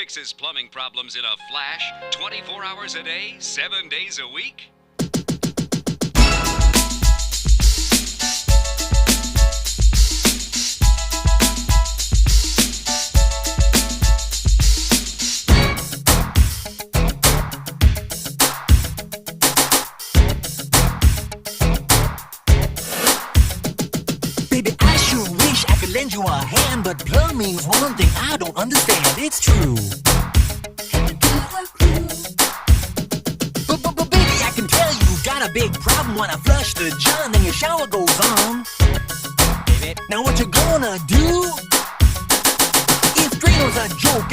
fixes plumbing problems in a flash, 24 hours a day, 7 days a week. Baby, I sure wish I could lend you a hand, but plumbing's one thing I don't understand. It's true. But baby, I can tell you got a big problem when I flush the john, then your shower goes on. Baby, now what you gonna do? If Drano's a joke